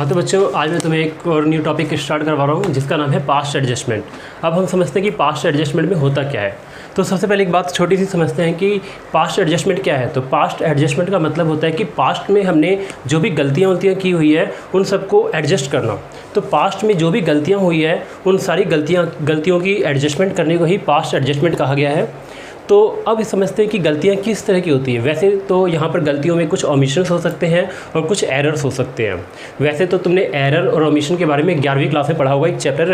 हाँ तो बच्चों, आज मैं तुम्हें एक और न्यू टॉपिक स्टार्ट करवा रहा हूँ जिसका नाम है पास्ट एडजस्टमेंट। अब हम समझते हैं कि पास्ट एडजस्टमेंट में होता क्या है। तो सबसे पहले एक बात छोटी सी समझते हैं कि पास्ट एडजस्टमेंट क्या है। तो पास्ट एडजस्टमेंट का मतलब होता है कि पास्ट में हमने जो भी गलतियाँ की हुई है उन सबको एडजस्ट करना। तो पास्ट में जो भी गलतियाँ हुई है उन सारी गलतियों की एडजस्टमेंट करने को ही पास्ट एडजस्टमेंट कहा गया है। तो अब समझते हैं कि गलतियाँ किस तरह की होती है। वैसे तो यहाँ पर गलतियों में कुछ ओमिशंस हो सकते हैं और कुछ एरर्स हो सकते हैं। वैसे तो तुमने एरर और ओमिशन के बारे में 11वीं क्लास में पढ़ा होगा। एक चैप्टर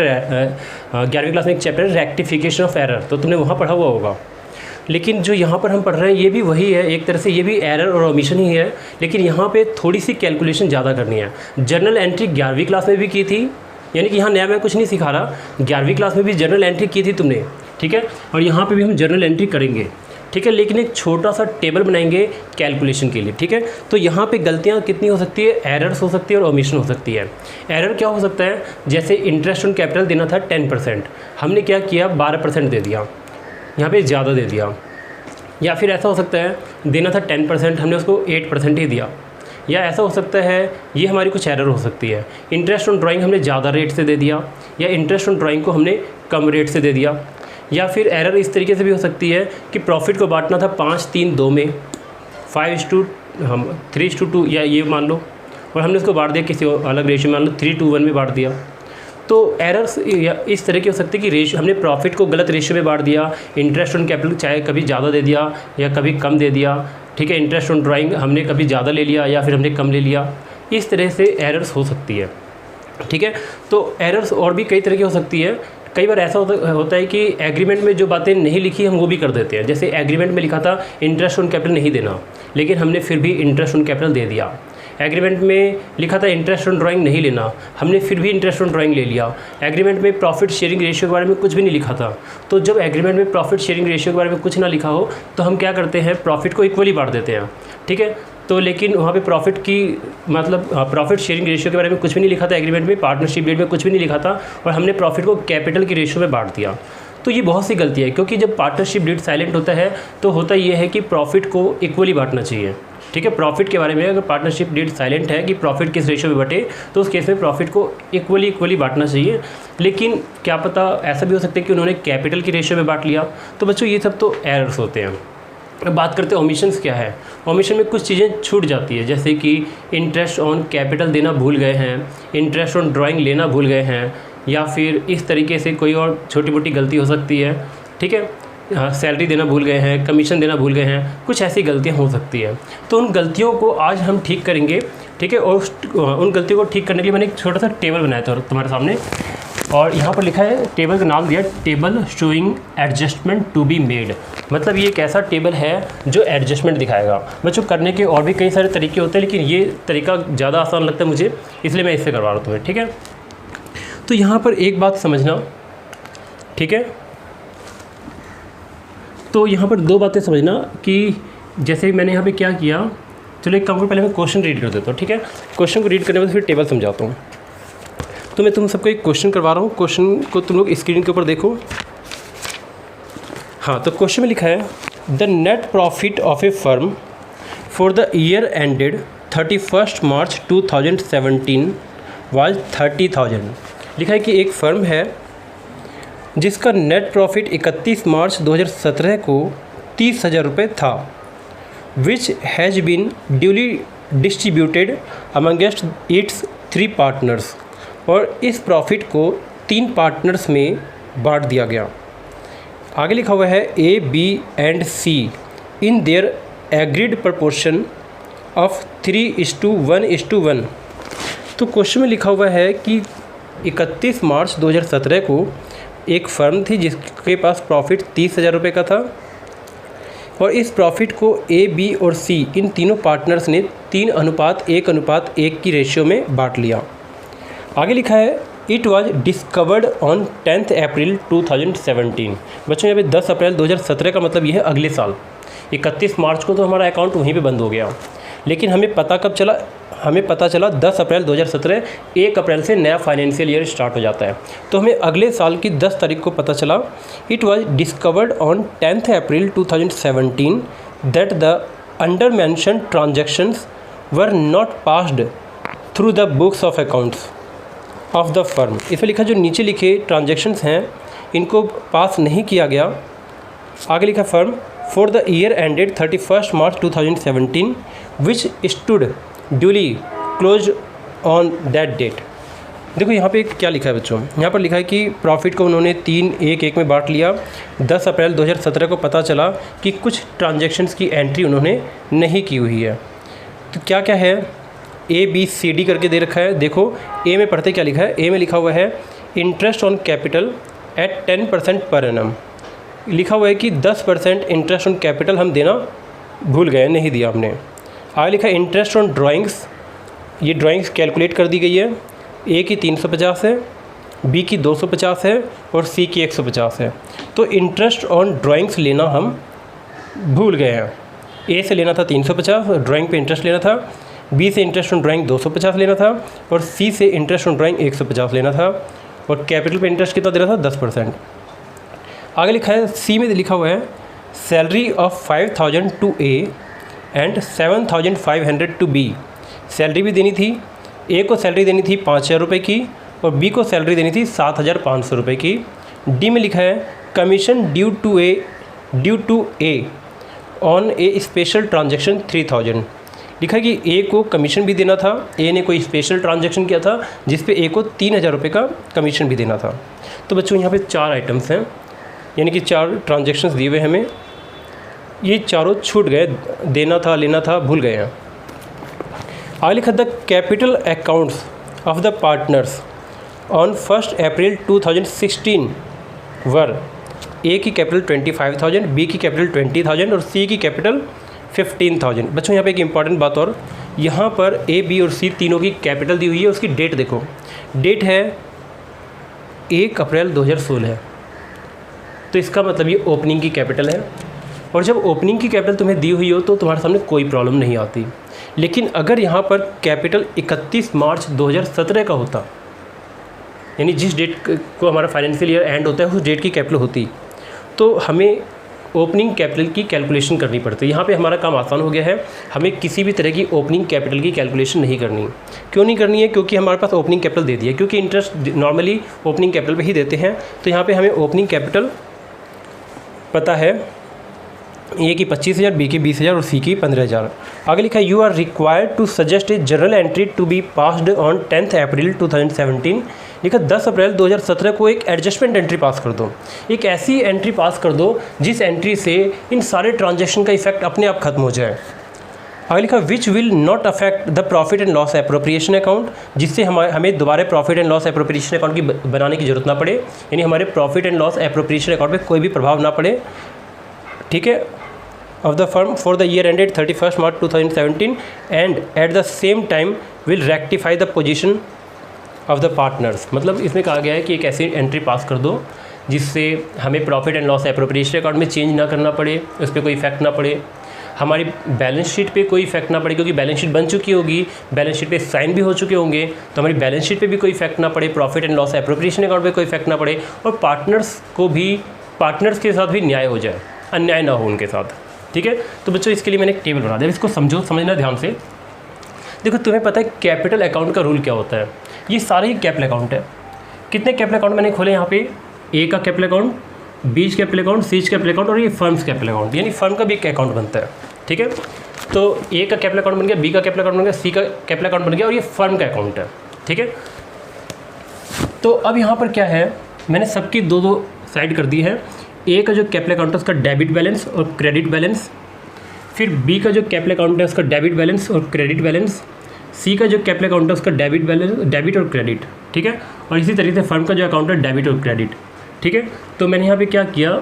11वीं क्लास में एक चैप्टर रेक्टिफिकेशन ऑफ एरर, तो तुमने वहाँ पढ़ा हुआ होगा। लेकिन जो यहाँ पर हम पढ़ रहे हैं ये भी वही है, एक तरह से ये भी एरर और ओमिशन ही है, लेकिन यहाँ पे थोड़ी सी कैलकुलेशन ज़्यादा करनी है। जर्नल एंट्री 11वीं क्लास में भी की थी, यानी कि यहाँ नया मैं कुछ नहीं सिखा रहा। 11वीं क्लास में भी जर्नल एंट्री की थी तुमने, ठीक है, और यहाँ पे भी हम जर्नल एंट्री करेंगे, ठीक है, लेकिन एक छोटा सा टेबल बनाएंगे कैलकुलेशन के लिए, ठीक है। तो यहाँ पे गलतियाँ कितनी हो सकती है, एरर्स हो सकती है और ओमिशन हो सकती है। एरर क्या हो सकता है, जैसे इंटरेस्ट ऑन कैपिटल देना था 10%, हमने क्या किया 12% दे दिया, यहाँ पे ज़्यादा दे दिया। या फिर ऐसा हो सकता है देना था 10%, हमने उसको 8% ही दिया। या ऐसा हो सकता है, ये हमारी कुछ एरर हो सकती है, इंटरेस्ट ऑन ड्राइंग हमने ज़्यादा रेट से दे दिया, या इंटरेस्ट ऑन ड्राइंग को हमने कम रेट से दे दिया। या फिर एरर इस तरीके से भी हो सकती है कि प्रॉफिट को बांटना था 5-3-2 में, 5:3:2 या ये मान लो, और हमने उसको बांट दिया किसी अलग रेशियो, मान लो 3:1 में बांट दिया। तो एरर्स इस तरह की हो सकती है कि रेशियो, हमने प्रॉफिट को गलत रेशियो में बांट दिया, इंटरेस्ट ऑन कैपिटल चाहे कभी ज़्यादा दे दिया या कभी कम दे दिया, ठीक है, इंटरेस्ट ऑन ड्राइंग हमने कभी ज़्यादा ले लिया या फिर हमने कम ले लिया। इस तरह से एरर्स हो सकती है, ठीक है। तो एरर्स और भी कई तरह की हो सकती है। कई बार ऐसा होता है कि एग्रीमेंट में जो बातें नहीं लिखी हम वो भी कर देते हैं। जैसे एग्रीमेंट में लिखा था इंटरेस्ट ऑन कैपिटल नहीं देना, लेकिन हमने फिर भी इंटरेस्ट ऑन कैपिटल दे दिया। एग्रीमेंट में लिखा था इंटरेस्ट ऑन ड्राइंग नहीं लेना, हमने फिर भी इंटरेस्ट ऑन ड्राइंग ले लिया। एग्रीमेंट में प्रॉफिट शेयरिंग रेशियो के बारे में कुछ भी नहीं लिखा था। तो जब एग्रीमेंट में प्रॉफिट शेयरिंग रेशियो के बारे में कुछ ना लिखा हो तो हम क्या करते हैं, प्रॉफिट को इक्वली बांट देते हैं, ठीक है। तो लेकिन वहाँ पे प्रॉफिट की मतलब प्रॉफिट शेयरिंग रेशियो के बारे में कुछ भी नहीं लिखा था एग्रीमेंट में, पार्टनरशिप डीड में कुछ भी नहीं लिखा था, और हमने प्रॉफिट को कैपिटल की रेशियो में बांट दिया। तो ये बहुत सी गलती है, क्योंकि जब पार्टनरशिप डीड साइलेंट होता है तो होता ये है कि प्रॉफिट को इक्वली बांटना चाहिए, ठीक है। प्रॉफिट के बारे में अगर पार्टनरशिप डीड साइलेंट है कि प्रॉफिट किस रेशियो में बटे, तो उस केस में प्रॉफिट को इक्वली बांटना चाहिए। लेकिन क्या पता ऐसा भी हो सकता है कि उन्होंने कैपिटल की रेशियो में बांट लिया। तो बच्चों ये सब तो एरर्स होते हैं। अब बात करते हैं ओमिशंस क्या है। ओमिशन में कुछ चीज़ें छूट जाती है, जैसे कि इंटरेस्ट ऑन कैपिटल देना भूल गए हैं, इंटरेस्ट ऑन ड्राइंग लेना भूल गए हैं, या फिर इस तरीके से कोई और छोटी मोटी गलती हो सकती है, ठीक है। सैलरी देना भूल गए हैं, कमीशन देना भूल गए हैं, कुछ ऐसी गलतियां हो सकती है। तो उन गलतियों को आज हम ठीक करेंगे, ठीक है। और उन गलतियों को ठीक करने के लिए मैंने एक छोटा सा टेबल बनाया था तुम्हारे सामने, और यहाँ पर लिखा है, टेबल का नाम दिया table showing adjustment to be made. मतलब ये एक ऐसा टेबल है जो एडजस्टमेंट दिखाएगा। बच्चों करने के और भी कई सारे तरीके होते हैं, लेकिन ये तरीका ज़्यादा आसान लगता है मुझे, इसलिए मैं इससे करवा रहा हूँ तुम्हें, ठीक है। तो यहाँ पर एक बात समझना, ठीक है। तो यहाँ पर दो बातें समझना कि जैसे मैंने यहाँ पे क्या किया, चलो एक काम करो, पहले मैं क्वेश्चन रीड कर देता हूँ, ठीक है। क्वेश्चन को रीड करने के बाद फिर टेबल समझाता हूँ। तो मैं तुम सबको एक क्वेश्चन करवा रहा हूँ, क्वेश्चन को तुम लोग स्क्रीन के ऊपर देखो। हाँ, तो क्वेश्चन में लिखा है the net profit of A firm for the year ended 31 March 2017 was 30,000। लिखा है कि एक फर्म है जिसका नेट प्रॉफिट 31 मार्च 2017 को 30,000 रुपये था, which has been duly distributed amongst its 3 partners. और इस प्रॉफिट को 3 पार्टनर्स में बांट दिया गया। आगे लिखा हुआ है A, B and C in their agreed proportion of 3:1:1। तो क्वेश्चन में लिखा हुआ है कि 31 मार्च 2017 को एक फर्म थी जिसके पास प्रॉफिट 30,000 रुपये का था, और इस प्रॉफिट को A, B और C इन तीनों पार्टनर्स ने 3:1:1 की रेशियो में बांट लिया। आगे लिखा है it was discovered on 10 April 2017। बच्चों यहाँ पे 10 अप्रैल 2017 का मतलब ये है अगले साल। 31 मार्च को तो हमारा अकाउंट वहीं पे बंद हो गया, लेकिन हमें पता कब चला, हमें पता चला 10 अप्रैल 2017, 1 अप्रैल से नया फाइनेंशियल ईयर स्टार्ट हो जाता है। तो हमें अगले साल की 10 तारीख को पता चला it was discovered on 10 April 2017 that the under mention transactions were not passed through the books of accounts of the firm. इसमें लिखा जो नीचे लिखे ट्रांजेक्शन्स हैं इनको पास नहीं किया गया। आगे लिखा firm for the year ended 31 March 2017 which stood duly close on that date. देखो यहाँ पे क्या लिखा है बच्चों, यहाँ पर लिखा है कि प्रॉफिट को उन्होंने 3-1-1 में बांट लिया। 10 अप्रैल 2017 को पता चला कि कुछ ट्रांजैक्शंस की एंट्री उन्होंने नहीं की हुई है। तो क्या क्या है, ABCD करके दे रखा है। देखो ए में पढ़ते क्या लिखा है, ए में लिखा हुआ है interest on capital eight 10% per annum. लिखा हुआ है कि 10% इंटरेस्ट ऑन कैपिटल हम देना भूल गए, नहीं दिया हमने। आगे लिखा है इंटरेस्ट ऑन ड्राइंग्स, ये ड्राइंग्स कैलकुलेट कर दी गई है। ए की 350 है, बी की 250 है और सी की 150 है। तो इंटरेस्ट ऑन ड्राइंग्स लेना हम भूल गए हैं। ए से लेना था 350 ड्राइंग पे इंटरेस्ट लेना था, बी से इंटरेस्ट ऑन ड्राइंग 250 लेना था और सी से इंटरेस्ट ऑन ड्राइंग 150 लेना था और कैपिटल पे इंटरेस्ट कितना देना था 10%। आगे लिखा है सी में लिखा हुआ है salary of 5000 to A and 7500 to B. Salary भी देनी थी, ए को सैलरी देनी थी 5000 रुपये की और बी को सैलरी देनी थी 7500 रुपये की। डी में लिखा है commission due to A on a special transaction 3000। लिखा है कि ए को कमीशन भी देना था, ए ने कोई स्पेशल ट्रांजेक्शन किया था जिस पे ए को 3000 रुपये का कमीशन भी देना था। तो बच्चों यहाँ पे 4 आइटम्स हैं, यानी कि 4 ट्रांजेक्शन्स दिए हुए हमें, ये चारों छूट गए, देना था लेना था भूल गए हैं। आगे लिखा the capital accounts of the partners on 1 अप्रैल 2016 वर ए की कैपिटल 25,000, बी की कैपिटल 20,000 और सी की कैपिटल 15,000। बच्चों यहाँ पे एक इंपॉर्टेंट बात और, यहाँ पर ए बी और सी तीनों की कैपिटल दी हुई है, उसकी डेट देखो, डेट है 1 अप्रैल 2016 है। तो इसका मतलब ये ओपनिंग की कैपिटल है और जब ओपनिंग की कैपिटल तुम्हें दी हुई हो तो तुम्हारे सामने कोई प्रॉब्लम नहीं आती। लेकिन अगर यहाँ पर कैपिटल 31 मार्च 2017 का होता, यानी जिस डेट को हमारा फाइनेंशियल ईयर एंड होता है उस डेट की कैपिटल होती, तो हमें ओपनिंग कैपिटल की कैलकुलेशन करनी पड़ती है। यहाँ पे हमारा काम आसान हो गया है, हमें किसी भी तरह की ओपनिंग कैपिटल की कैलकुलेशन नहीं करनी। क्यों नहीं करनी है? क्योंकि हमारे पास ओपनिंग कैपिटल दे दी है, क्योंकि इंटरेस्ट नॉर्मली ओपनिंग कैपिटल पे ही देते हैं। तो यहाँ पे हमें ओपनिंग कैपिटल पता है, ए की 25,000, बी की 20,000 और सी की 15,000। आगे लिखा है you are required to suggest a general entry to be passed on 10 April 2017। लिखा 10 अप्रैल 2017 को एक एडजस्टमेंट एंट्री पास कर दो, एक ऐसी एंट्री पास कर दो जिस एंट्री से इन सारे ट्रांजैक्शन का इफेक्ट अपने आप खत्म हो जाए। आगे लिखा which will not affect the profit and loss appropriation account, जिससे हमें दोबारा profit and loss appropriation account की बनाने की जरूरत ना पड़े, यानी हमारे profit and loss appropriation account पे कोई भी प्रभाव ना पड़े। ठीक है, of the firm for the year ended 31st March 2017 and at the same time will rectify the position of the partners। मतलब इसमें कहा गया है कि एक ऐसी एंट्री पास कर दो जिससे हमें profit and loss appropriation account में चेंज ना करना पड़े, उस पर कोई इफेक्ट ना पड़े, हमारी बैलेंस शीट पे कोई इफेक्ट ना पड़े, क्योंकि बैलेंस शीट बन चुकी होगी, बैलेंस शीट पे साइन भी हो चुके होंगे, तो हमारी बैलेंस शीट पे भी कोई इफेक्ट ना पड़े, profit and loss appropriation account पे कोई इफेक्ट ना पड़े, और पार्टनर्स के साथ भी न्याय हो जाए, अन्याय ना हो उनके साथ। ठीक है, तो बच्चों इसके लिए मैंने एक टेबल बना दिया, इसको समझना ध्यान से। देखो तुम्हें पता है कैपिटल अकाउंट का रूल क्या होता है, ये सारे ही कैपिटल अकाउंट है। कितने कैपिटल अकाउंट मैंने खोले यहाँ पे, ए का capital account, B capital account, C capital account और ये फर्म्स कैपिटल अकाउंट, यानी फर्म का भी एक अकाउंट बनता है। ठीक है, तो ए का कैपिटल अकाउंट बन गया, बी का कैपिटल अकाउंट बन गया, सी का कैपिटल अकाउंट बन गया और ये फर्म का अकाउंट है। ठीक है, तो अब यहाँ पर क्या है, मैंने सबकी दो साइड कर दी है। ए का जो कैपिटल अकाउंट है उसका डेबिट बैलेंस और क्रेडिट बैलेंस, फिर बी का जो कैपिटल अकाउंट है उसका डेबिट बैलेंस और क्रेडिट बैलेंस, सी का जो कैपिटल अकाउंट है उसका डेबिट और क्रेडिट। ठीक है, और इसी तरीके से फर्म का जो अकाउंट है डेबिट और क्रेडिट। ठीक है, तो मैंने यहाँ पे क्या किया,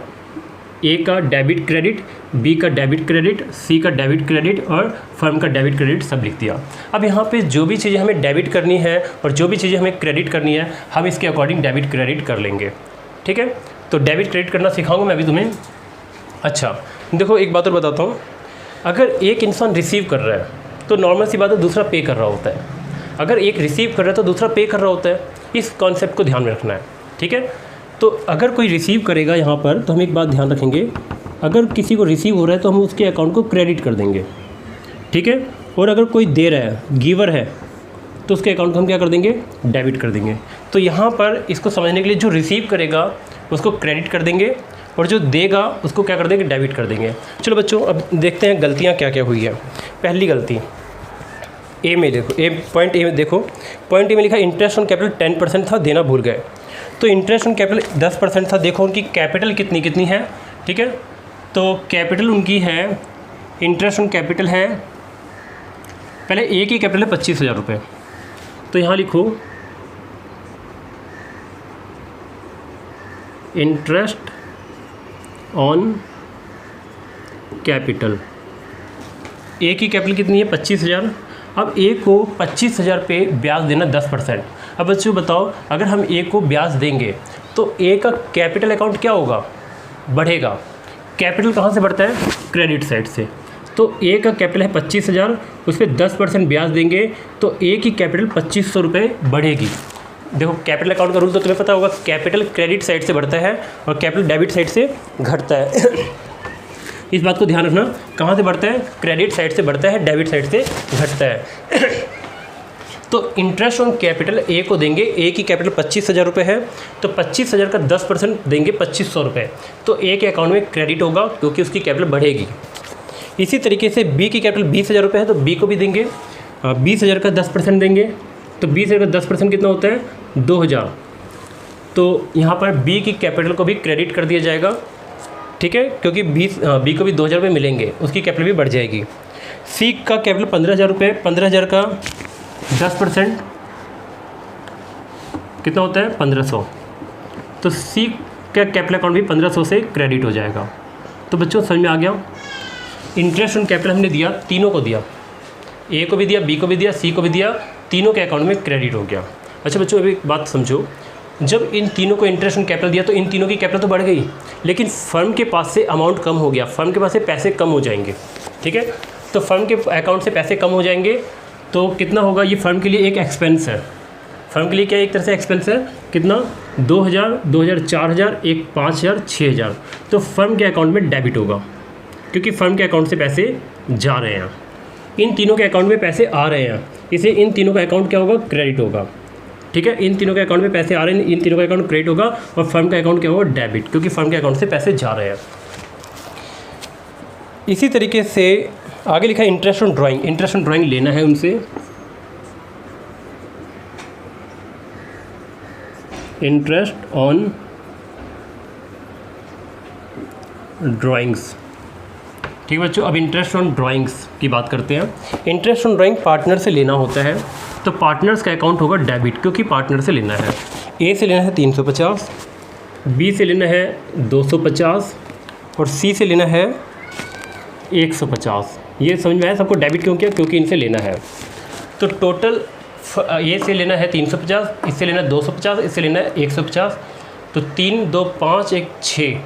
ए का डेबिट क्रेडिट, बी का डेबिट क्रेडिट, सी का डेबिट क्रेडिट और फर्म का डेबिट क्रेडिट सब लिख दिया। अब यहाँ पे जो भी चीज़ें हमें डेबिट करनी है और जो भी चीज़ें हमें क्रेडिट करनी है, हम इसके अकॉर्डिंग डेबिट क्रेडिट कर लेंगे। ठीक है, तो डेबिट क्रेडिट करना सिखाऊंगा मैं अभी तुम्हें। अच्छा देखो, एक बात और बताता हूँ, अगर एक इंसान रिसीव कर रहा है तो नॉर्मल सी बात है दूसरा पे कर रहा होता है, अगर एक रिसीव कर रहा है तो दूसरा पे कर रहा होता है, इस कॉन्सेप्ट को ध्यान में रखना है। ठीक है, तो अगर कोई रिसीव करेगा यहाँ पर तो हम एक बात ध्यान रखेंगे, अगर किसी को रिसीव हो रहा है तो हम उसके अकाउंट को क्रेडिट कर देंगे। ठीक है, और अगर कोई दे रहा है, गिवर है, तो उसके अकाउंट को हम क्या कर देंगे, डेबिट कर देंगे। तो यहाँ पर इसको समझने के लिए जो रिसीव करेगा उसको क्रेडिट कर देंगे और जो देगा उसको क्या कर देंगे, डेबिट कर देंगे। चलो बच्चों अब देखते हैं गलतियाँ क्या क्या हुई है। पहली गलती ए में देखो, पॉइंट ए में देखो, पॉइंट ए में लिखा इंटरेस्ट ऑन कैपिटल 10% था, देना भूल गए। तो इंटरेस्ट ऑन कैपिटल 10% था, देखो उनकी कैपिटल कितनी है, ठीक है। तो कैपिटल उनकी है, इंटरेस्ट ऑन कैपिटल है, पहले ए की कैपिटल है 25,000 रुपये, तो यहाँ लिखो इंटरेस्ट ऑन कैपिटल। ए की कैपिटल कितनी है, 25,000। अब ए को 25,000 पे ब्याज देना 10%। अब बच्चों बताओ, अगर हम ए को ब्याज देंगे तो ए का कैपिटल अकाउंट क्या होगा, बढ़ेगा। कैपिटल कहाँ से बढ़ता है, क्रेडिट साइड से। तो ए का कैपिटल है 25,000, उस पर 10% ब्याज देंगे तो ए की कैपिटल 2,500 रुपये बढ़ेगी। देखो कैपिटल अकाउंट का रूल तो तुम्हें पता होगा, कैपिटल क्रेडिट साइड से बढ़ता है और कैपिटल डेबिट साइड से घटता है। इस बात को ध्यान रखना, कहाँ से बढ़ता है, क्रेडिट साइड से बढ़ता है, डेबिट साइड से घटता है। तो इंटरेस्ट ऑन कैपिटल ए को देंगे, ए की कैपिटल 25,000 रुपये है, तो 25,000 का 10% देंगे 2,500 रुपये, तो ए के अकाउंट में क्रेडिट होगा क्योंकि उसकी कैपिटल बढ़ेगी। इसी तरीके से बी की कैपिटल 20,000 रुपये है, तो बी को भी देंगे 20,000 का 10% देंगे, तो 20,000 का 10% कितना होता है, 2,000। तो यहाँ पर बी की कैपिटल को भी क्रेडिट कर दिया जाएगा, ठीक है, क्योंकि बी को भी 2,000 रुपये मिलेंगे, उसकी कैपिटल भी बढ़ जाएगी। सी का कैपिटल 15,000 रुपये, 15,000 का 10% कितना होता है, 1,500, तो सी का कैपिटल अकाउंट भी 1,500 से क्रेडिट हो जाएगा। तो बच्चों समझ में आ गया, इंटरेस्ट ऑन कैपिटल हमने दिया, तीनों को दिया, ए को भी दिया, बी को भी दिया, सी को भी दिया, तीनों के अकाउंट में क्रेडिट हो गया। अच्छा बच्चों अभी एक बात समझो, जब इन तीनों को इंटरेस्ट ऑन कैपिटल दिया तो इन तीनों की कैपिटल तो बढ़ गई, लेकिन फर्म के पास से अमाउंट कम हो गया, फर्म के पास से पैसे कम हो जाएंगे, ठीक है। तो फर्म के अकाउंट से पैसे कम हो जाएंगे तो कितना होगा, ये फर्म के लिए एक एक्सपेंस है, फर्म के लिए क्या एक तरह से एक्सपेंस है, कितना, 2,000, 2,000, 4,000, एक 5,000, 6,000, तो फर्म के अकाउंट में डेबिट होगा क्योंकि फर्म के अकाउंट से पैसे जा रहे हैं, इन तीनों के अकाउंट में पैसे आ रहे हैं, इसलिए इन तीनों का अकाउंट क्या होगा, क्रेडिट होगा, ठीक है। इन तीनों के अकाउंट में पैसे आ रहे हैं, इन तीनों का अकाउंट क्रेडिट होगा और फर्म का अकाउंट क्या होगा, डेबिट, क्योंकि फर्म के अकाउंट से पैसे जा रहे हैं। इसी तरीके से आगे लिखा है interest on drawing. Interest on drawing लेना है उनसे, इंटरेस्ट ऑन ड्राइंग्स, ठीक है बच्चों। अब इंटरेस्ट ऑन ड्राइंग्स की बात करते हैं। इंटरेस्ट ऑन ड्राइंग पार्टनर से लेना होता है, तो पार्टनर्स का अकाउंट होगा डेबिट क्योंकि पार्टनर से लेना है। ए से लेना है 350, बी से लेना है 250 और सी से लेना है 150। ये समझ में आया सबको, डेबिट क्यों किया, क्योंकि इनसे लेना है। तो टोटल ए से लेना है 350, इससे लेना है 250, इससे लेना है 150, तो 3, 2, 5, 1, 6,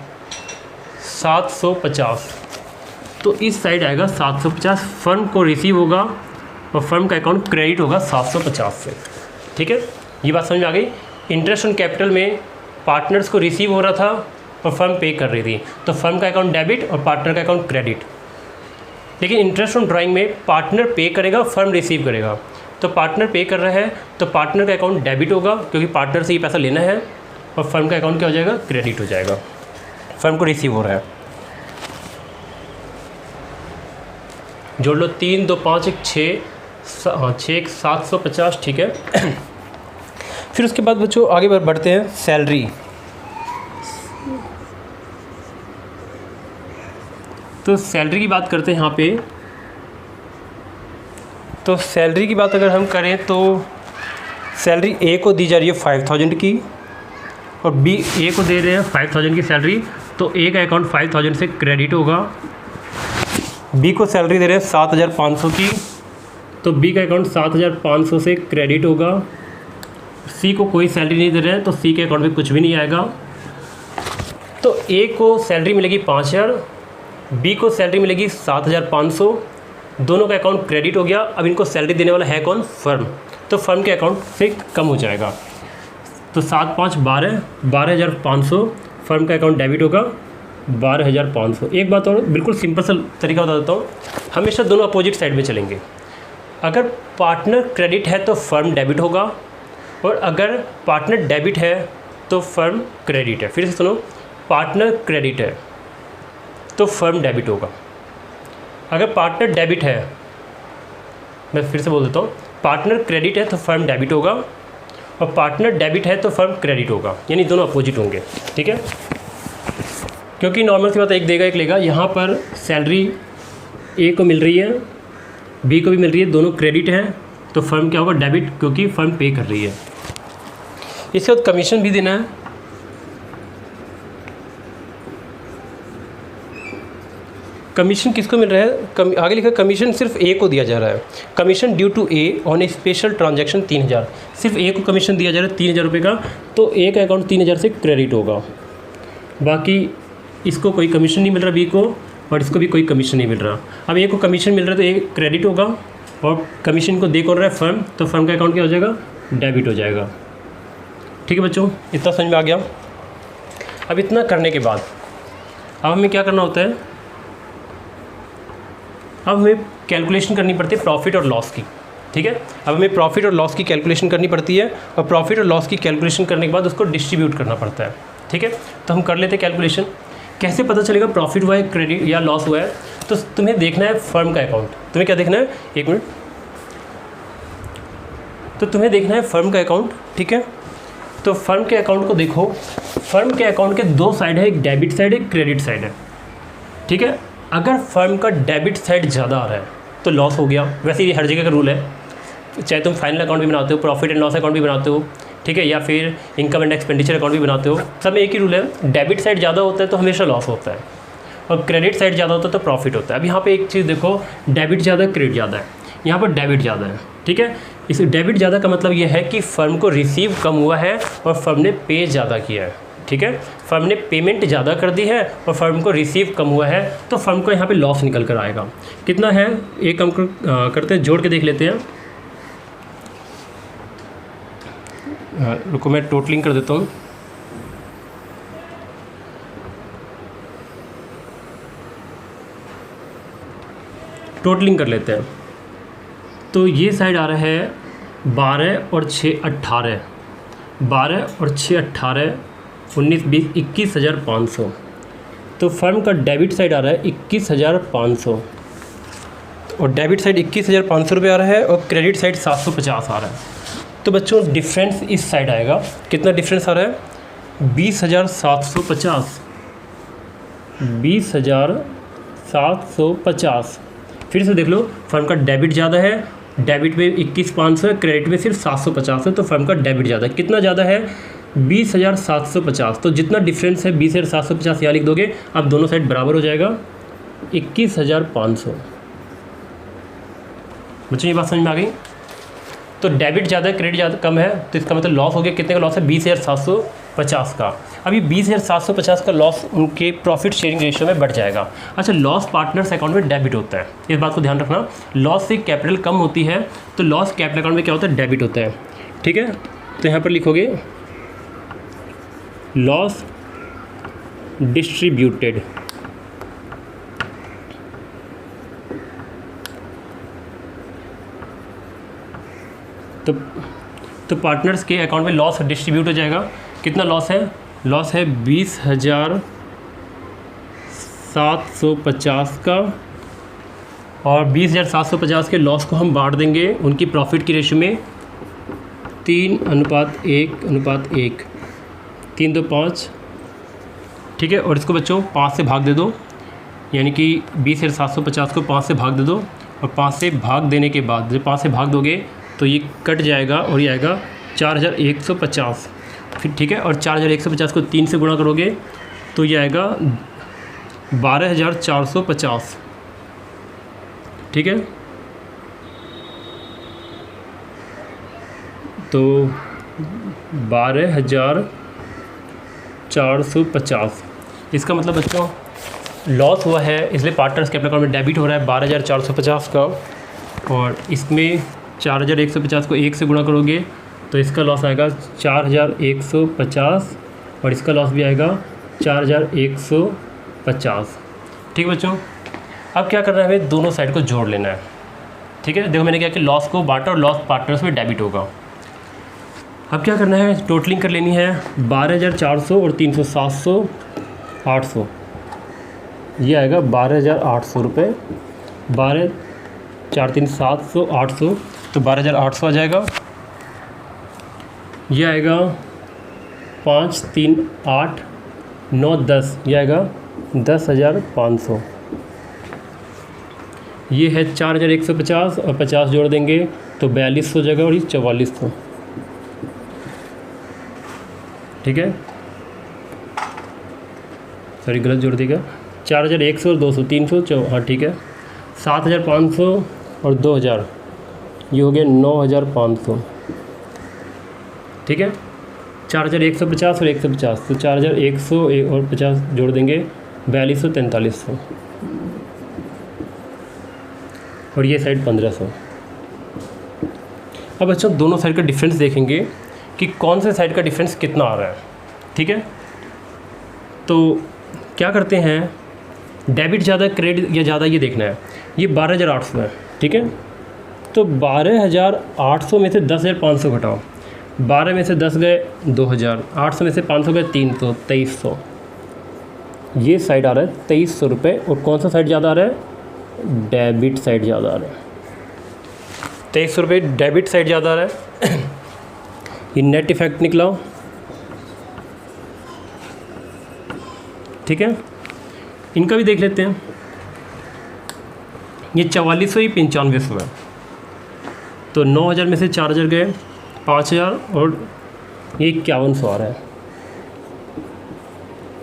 750। तो इस साइड आएगा 750, फर्म को रिसीव होगा और फर्म का अकाउंट क्रेडिट होगा 750 से, ठीक है। ये बात समझ में आ गई। इंटरेस्ट ऑन कैपिटल में पार्टनर्स को रिसीव हो रहा था और फर्म पे कर रही थी, तो फर्म का अकाउंट डेबिट और पार्टनर का अकाउंट क्रेडिट। लेकिन इंटरेस्ट ऑन ड्राइंग में पार्टनर पे करेगा, फर्म रिसीव करेगा, तो पार्टनर पे कर रहा है तो पार्टनर का अकाउंट डेबिट होगा क्योंकि पार्टनर से ये पैसा लेना है और फर्म का अकाउंट क्या हो जाएगा, क्रेडिट हो जाएगा, फर्म को रिसीव हो रहा है। जोड़ लो, 3, 2, 5, 1, 6, 750, ठीक है। फिर उसके बाद बच्चों आगे बढ़ते हैं, सैलरी। तो सैलरी की बात करते हैं यहाँ पे। तो सैलरी की बात अगर हम करें तो सैलरी ए को दी जा रही है 5,000 की और बी ए को दे रहे हैं 5,000 की सैलरी, तो ए का अकाउंट 5,000 से क्रेडिट होगा। बी को सैलरी दे रहे हैं 7,500 की, तो बी का अकाउंट 7,500 से क्रेडिट होगा। सी को कोई सैलरी नहीं दे रहे हैं तो सी के अकाउंट में कुछ भी नहीं आएगा। तो ए को सैलरी मिलेगी 5,000, बी को सैलरी मिलेगी 7,500, दोनों का अकाउंट क्रेडिट हो गया। अब इनको सैलरी देने वाला है कौन, फर्म, तो फर्म के अकाउंट से कम हो जाएगा। तो 7, 5, 12, 12,500, फर्म का अकाउंट डेबिट होगा 12,500। एक बात और बिल्कुल सिंपल सा तरीका बता देता हूँ, हमेशा दोनों अपोजिट साइड में चलेंगे। अगर पार्टनर क्रेडिट है तो फर्म डेबिट होगा, और अगर पार्टनर डेबिट है तो फर्म क्रेडिट है। फिर से सुनो, पार्टनर क्रेडिट है तो फर्म डेबिट होगा। अगर पार्टनर डेबिट है, मैं फिर से बोल देता हूँ, पार्टनर क्रेडिट है तो फर्म डेबिट होगा, और पार्टनर डेबिट है तो फर्म क्रेडिट होगा, यानी दोनों अपोजिट होंगे। ठीक है, क्योंकि नॉर्मल सी बात एक देगा एक लेगा। यहाँ पर सैलरी ए को मिल रही है, बी को भी मिल रही है, दोनों क्रेडिट हैं, तो फर्म क्या होगा, डेबिट, क्योंकि फर्म पे कर रही है। इसके बाद कमीशन भी देना है। कमीशन किसको मिल रहा है, आगे लिखा कमीशन सिर्फ ए को दिया जा रहा है। Commission due to A on a special transaction 3000, सिर्फ ए को कमीशन दिया जा रहा है 3000 रुपये का, तो ए का अकाउंट 3000 से क्रेडिट होगा। बाकी इसको कोई कमीशन नहीं मिल रहा बी को, और इसको भी कोई कमीशन नहीं मिल रहा। अब ए को कमीशन मिल रहा है तो ए क्रेडिट होगा, और कमीशन को दे कौन रहा है, फर्म, तो फर्म का अकाउंट क्या हो जाएगा, डेबिट हो जाएगा। ठीक है बच्चों, इतना समझ में आ गया। अब इतना करने के बाद अब हमें क्या करना होता है, अब हमें कैलकुलेशन करनी पड़ती है प्रॉफिट और लॉस की। ठीक है, अब हमें प्रॉफिट और लॉस की कैलकुलेशन करनी पड़ती है, और प्रॉफिट और लॉस की कैलकुलेशन करने के बाद उसको डिस्ट्रीब्यूट करना पड़ता है। ठीक है, तो हम कर लेते हैं कैलकुलेशन। कैसे पता चलेगा प्रॉफिट हुआ है, क्रेडिट या लॉस हुआ है, तो तुम्हें देखना है फर्म का अकाउंट। तुम्हें क्या देखना है, एक मिनट, तो तुम्हें देखना है फर्म का अकाउंट। ठीक है, तो फर्म के अकाउंट को देखो। फर्म के अकाउंट के दो साइड है, एक डेबिट साइड है, एक क्रेडिट साइड है। ठीक है, अगर फर्म का डेबिट साइड ज़्यादा आ रहा है तो लॉस हो गया। वैसे ये हर जगह का रूल है, चाहे तुम फाइनल अकाउंट भी बनाते हो, प्रॉफिट एंड लॉस अकाउंट भी बनाते हो, ठीक है, या फिर इनकम एंड एक्सपेंडिचर अकाउंट भी बनाते हो, सब में एक ही रूल है, डेबिट साइड ज़्यादा होता है तो हमेशा लॉस होता है, और क्रेडिट साइड ज़्यादा होता है तो प्रॉफिट होता है। अब यहाँ पे एक चीज़ देखो, डेबिट ज़्यादा है, क्रेडिट ज़्यादा है, यहाँ पर डेबिट ज़्यादा है। ठीक है, इस डेबिट ज़्यादा का मतलब ये है कि फर्म को रिसीव कम हुआ है और फर्म ने पे ज़्यादा किया है। ठीक है, फर्म ने पेमेंट ज़्यादा कर दी है और फर्म को रिसीव कम हुआ है, तो फर्म को यहाँ पे लॉस निकल कर आएगा। कितना है, एक हम करते हैं, जोड़ के देख लेते हैं। रुको मैं टोटलिंग कर देता हूँ। टोटलिंग कर लेते हैं, तो ये साइड आ रहा है 12 और 6 18, 12 और 6 18, 19 20 21,500। तो फर्म का डेबिट साइड आ रहा है 21,500, और डेबिट साइड 21,500 रुपये आ रहा है, और क्रेडिट साइड 750 आ रहा है। तो बच्चों डिफरेंस इस साइड आएगा, कितना डिफरेंस आ रहा है, 20,750, 20,750। फिर से देख लो, फर्म का डेबिट ज़्यादा है, डेबिट में 21,500 है, क्रेडिट में सिर्फ 750 है, तो फर्म का डेबिट ज़्यादा है। कितना ज़्यादा है, 20,750। तो जितना डिफरेंस है 20,750 यहाँ लिख दोगे, अब दोनों साइड बराबर हो जाएगा 21,500। बच्चों ये बात समझ में आ गई। तो डेबिट ज़्यादा है, क्रेडिट ज़्यादा कम है, तो इसका मतलब लॉस हो गया। कितने का लॉस है, 20,750 का। अभी 20,750 का लॉस उनके प्रॉफिट शेयरिंग रेशियो में बढ़ जाएगा। अच्छा, लॉस पार्टनर्स अकाउंट में डेबिट होता है, इस बात को ध्यान रखना। लॉस से कैपिटल कम होती है, तो लॉस कैपिटल अकाउंट में क्या होता है, डेबिट होता है। ठीक है, तो यहाँ पर लिखोगे लॉस डिस्ट्रीब्यूटेड, तो पार्टनर्स के अकाउंट में लॉस डिस्ट्रीब्यूट हो जाएगा। कितना लॉस है, लॉस है 20,750 का, और 20,750 के लॉस को हम बांट देंगे उनकी प्रॉफिट की रेशियो में 3:1:1, 3 2 5। ठीक है, और इसको बच्चों 5 से भाग दे दो, यानी कि 20,750 को 5 से भाग दे दो, और 5 से भाग देने के बाद जब 5 से भाग दोगे तो ये कट जाएगा और ये आएगा 4,150। फिर ठीक है, और 4,150 को 3 से गुणा करोगे तो ये आएगा 12,450। ठीक है, तो 12,450। इसका मतलब बच्चों लॉस हुआ है, इसलिए पार्टनर्स कैपिटल अकाउंट में डेबिट हो रहा है 12,450 का, और इसमें 4,150 को 1 से गुणा करोगे तो इसका लॉस आएगा 4,150, और इसका लॉस भी आएगा 4,150। ठीक है बच्चों, अब क्या करना है, हमें दोनों साइड को जोड़ लेना है। ठीक है, देखो मैंने क्या कि लॉस को बांटा और लॉस पार्टनर्स में डेबिट होगा। अब क्या करना है, टोटलिंग कर लेनी है 12,400 और 300 700 800, ये आएगा 12,800 रुपये। 12 4 3 700 800, तो 12,800 आ जाएगा। ये आएगा 5 3 8 9 10, ये आएगा 10,500। ये है 4,150 और 50 जोड़ देंगे तो 4,200 जगह और ये 4,400। ठीक है, सॉरी गलत जोड़ देगा, 4,100 और 200 300 हाँ ठीक है, 7,500 और 2,000, ये हो गया 9,500। ठीक है, 4,150 और 150, तो 4,100 और 50 जोड़ देंगे 4,200 4,300 और ये साइड 1,500। अब बच्चों दोनों साइड का डिफरेंस देखेंगे कि कौन से साइड का डिफरेंस कितना आ रहा है। ठीक है, तो क्या करते हैं, डेबिट ज़्यादा क्रेडिट या ज़्यादा ये देखना है। ये 12,800 है, ठीक है, तो 12,800 में से 10,500 घटाओ, 12 में से 10 गए 2,000, 800 में से 500 गए 300, 2,300। ये साइड आ रहा है 2,300 रुपये। और कौन सा साइड ज़्यादा आ रहा है, डेबिट साइड ज़्यादा आ रहा है, 2,300 रुपये डेबिट साइड ज़्यादा आ रहा है। ये नेट इफेक्ट निकला। ठीक है, इनका भी देख लेते हैं। ये 4,400 ही 9,500 है, तो 9,000 में से 4,000 गए 5,000 और ये 5,100 आ रहा है।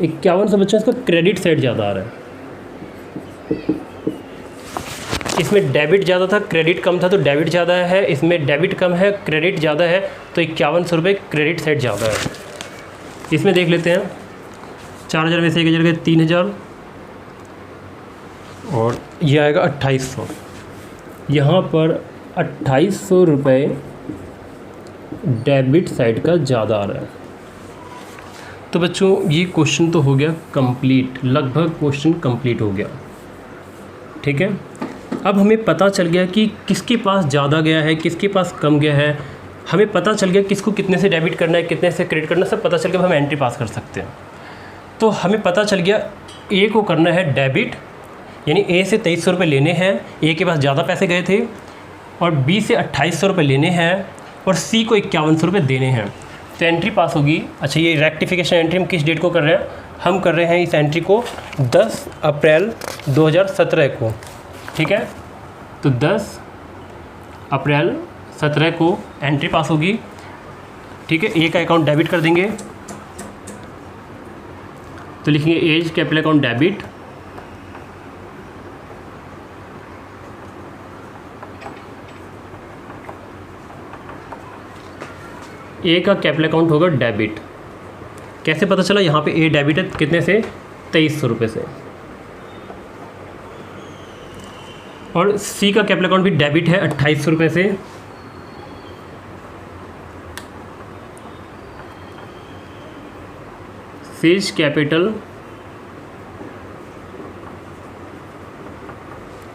5,100 बच्चों इसका क्रेडिट साइड ज़्यादा आ रहा है। इसमें डेबिट ज़्यादा था, क्रेडिट कम था, तो डेबिट ज़्यादा है। इसमें डेबिट कम है, क्रेडिट ज़्यादा है, तो 5,100 रुपये क्रेडिट साइड ज़्यादा है। इसमें देख लेते हैं, 4,000 में से 1,000 गए 3,000 और ये आएगा 2,800। यहाँ पर 2,800 रुपये डेबिट साइड का ज़्यादा आ रहा है। तो बच्चों ये क्वेश्चन तो हो गया कंप्लीट, लगभग क्वेश्चन कंप्लीट हो गया। ठीक है, अब हमें पता चल गया कि किसके पास ज़्यादा गया है, किसके पास कम गया है। हमें पता चल गया किसको कितने से डेबिट करना है, कितने से क्रेडिट करना है, सब पता चल गया। हम एंट्री पास कर सकते हैं। तो हमें पता चल गया ए को करना है डेबिट, यानी ए से 2,300 रुपये लेने हैं, ए के पास ज़्यादा पैसे गए थे, और बी से 2,800 रुपये लेने हैं, और सी को 5,100 रुपये देने हैं। तो एंट्री पास होगी। अच्छा, ये रेक्टिफिकेशन एंट्री हम किस डेट को कर रहे हैं, हम कर रहे हैं इस एंट्री को 10 अप्रैल 2017 को। ठीक है, तो 10 अप्रैल 17 को एंट्री पास होगी। ठीक है, ए का अकाउंट डेबिट कर देंगे, तो लिखेंगे एज कैपिटल अकाउंट डेबिट, ए का कैपिटल अकाउंट होगा डेबिट। कैसे पता चला, यहाँ पे ए डेबिट है कितने से, 2,300 रुपये से, और सी का कैपिटल अकाउंट भी डेबिट है 2,800 रुपये से, सेज कैपिटल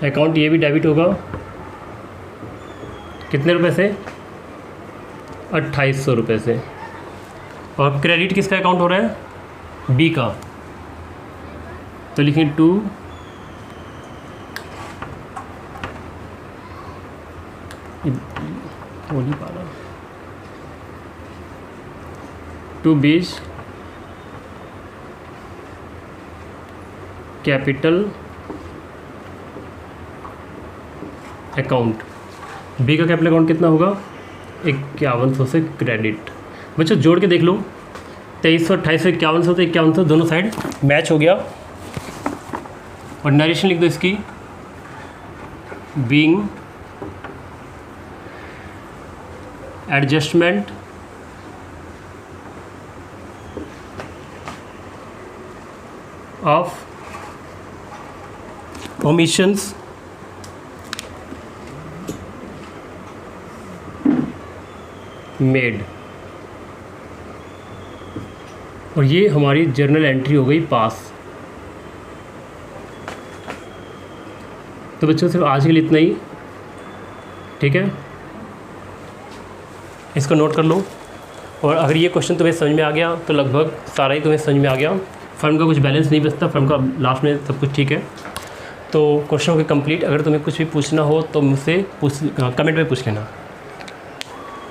अकाउंट ये भी डेबिट होगा कितने रुपए से, 2,800 रुपये से। और क्रेडिट किसका अकाउंट हो रहा है, बी का, तो लिखें 2 बीज कैपिटल अकाउंट। बी का कैपिटल अकाउंट कितना होगा, 5,100 से क्रेडिट। बच्चों जोड़ के देख लो, 2,300 2,800 5,100 तो 5,100 दोनों साइड मैच हो गया। और नरेशन लिख दो इसकी, being adjustment of omissions made. और ये हमारी जर्नल एंट्री हो गई पास। तो बच्चों सिर्फ आज के लिए इतना ही। ठीक है, इसको नोट कर लो। और अगर ये क्वेश्चन तुम्हें समझ में आ गया तो लगभग सारा ही तुम्हें समझ में आ गया। फर्म का कुछ बैलेंस नहीं बचता, फर्म का लास्ट में सब कुछ ठीक है। तो क्वेश्चन के कंप्लीट। अगर तुम्हें कुछ भी पूछना हो तो मुझसे कमेंट में पूछ लेना।